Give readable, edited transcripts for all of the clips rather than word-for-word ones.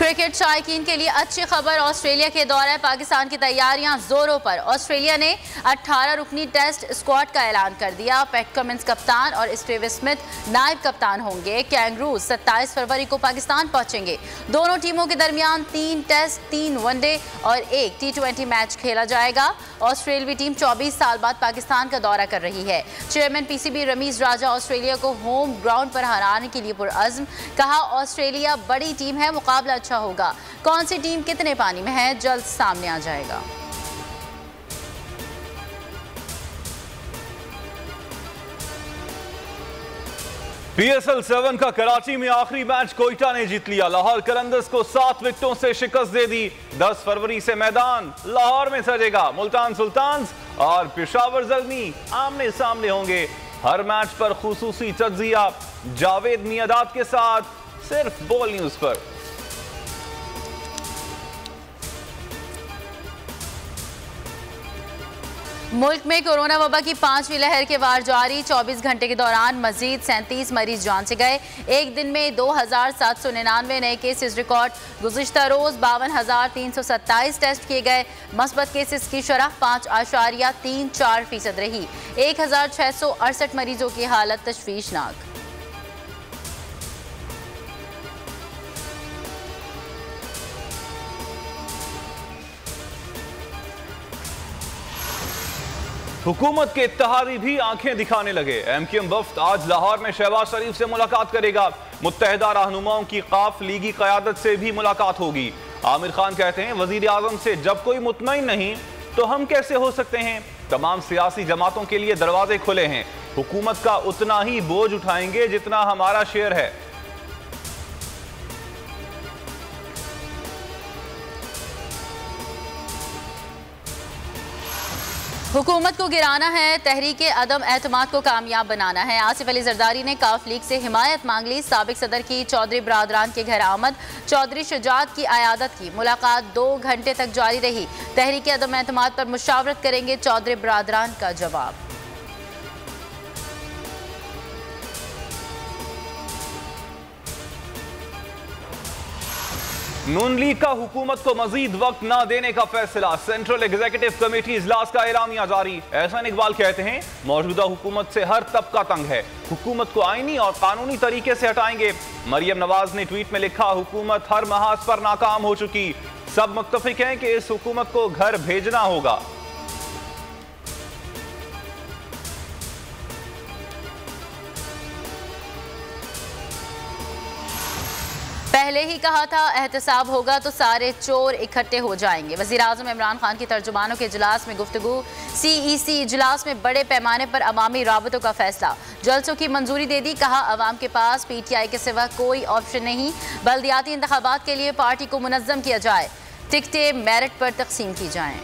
Cricket शायकीन के लिए अच्छी खबर। ऑस्ट्रेलिया के दौरे पाकिस्तान की तैयारियां जोरों पर। ऑस्ट्रेलिया ने 18 रुकनी टेस्ट स्क्वाड का ऐलान कर दिया। पैट कमिंस कप्तान और स्टीव स्मिथ नायब कप्तान होंगे। कैंगरूज 27 फरवरी को पाकिस्तान पहुंचेंगे। दोनों टीमों के दरमियान 3 टेस्ट, 3 वनडे और 1 T20 मैच खेला जाएगा। ऑस्ट्रेलवी टीम 24 साल बाद पाकिस्तान का दौरा कर रही है। चेयरमैन PCB रमीज राजा ऑस्ट्रेलिया को होम ग्राउंड पर हराने के लिए पुरअज़्म। कहा, ऑस्ट्रेलिया बड़ी टीम है, मुकाबला अच्छा होगा। कौन सी टीम कितने पानी में है, जल्द सामने आ जाएगा। PSL 7 का कराची में आखिरी मैच कोयटा ने जीत लिया। लाहौर कलंदर्स को 7 विकेटों से शिकस्त दे दी। 10 फरवरी से मैदान लाहौर में सजेगा। मुल्तान सुल्तान्स और पेशावर ज़ल्मी आमने सामने होंगे। हर मैच पर खुसूसी तज्जिया जावेद मियादाद के साथ सिर्फ बॉल न्यूज पर। मुल्क में कोरोना वबा की 5वीं लहर के वार जारी। 24 घंटे के दौरान मजीद 37 मरीज जान से गए। एक दिन में 2799 नए केसेस रिकॉर्ड। गुज़िश्ता रोज 52,327 टेस्ट किए गए। मस्बत केसेस की शरह 5.34% रही। 1668 मरीजों की हालत तशवीशनाक। हुकूमत के इत्तेहादी भी आंखें दिखाने लगे। MQM वफ्द आज लाहौर में शहबाज शरीफ से मुलाकात करेगा। मुत्तहिदा रहनुमाओं की काफ लीगी क़यादत से भी मुलाकात होगी। आमिर खान कहते हैं, वजीर आज़म से जब कोई मुतमईन नहीं तो हम कैसे हो सकते हैं। तमाम सियासी जमातों के लिए दरवाजे खुले हैं। हुकूमत का उतना ही बोझ उठाएंगे जितना हमारा शेयर है। हुकूमत को गिराना है, तहरीके अदम एतमाद को कामयाब बनाना है। आसिफ अली जरदारी ने काफ लीग से हिमायत मांग ली। साबिक सदर की चौधरी बरादरान के घर आमद। चौधरी शुजात की आयादत की। मुलाकात 2 घंटे तक जारी रही। तहरीके अदम एतमाद पर मुशावरत करेंगे, चौधरी बरादरान का जवाब। नून लीग का हुकूमत को मजीद वक्त न देने का फैसला। सेंट्रल एग्जीक्यूटिव कमेटी इजलास का एलामिया जारी। एहसान इकबाल कहते हैं, मौजूदा हुकूमत से हर तबका तंग है। हुकूमत को आईनी और कानूनी तरीके से हटाएंगे। मरियम नवाज ने ट्वीट में लिखा, हुकूमत हर महाज पर नाकाम हो चुकी। सब मुत्तफिक हैं कि इस हुकूमत को घर भेजना होगा। पहले ही कहा था, एहतसाब होगा तो सारे चोर इकट्ठे हो जाएंगे। वज़ीर आज़म इमरान खान की तर्जुमानों के इजलास में गुफ्तगू। CEC इजलास में बड़े पैमाने पर अवामी राबतों का फैसला। जलसों की मंजूरी दे दी। कहा, अवाम के पास PTI के सिवा कोई ऑप्शन नहीं। बल्दियाती इंतखाबात के लिए पार्टी को मुनज़्ज़म किया जाए। टिकटें मेरिट पर तकसीम की जाएँ।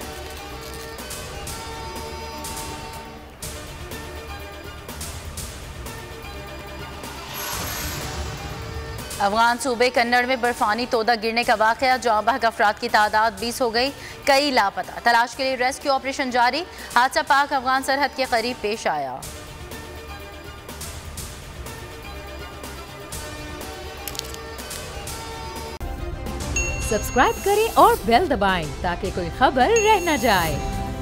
अफगान सूबे कन्नड़ में बर्फानी तोदा गिरने का वाक़या। जाँ बहक अफराद की तादाद 20 हो गई, कई लापता। तलाश के लिए रेस्क्यू ऑपरेशन जारी। हादसा पाक अफगान सरहद के करीब पेश आया। सब्सक्राइब करें और बेल दबाएं ताकि कोई खबर रह न जाए।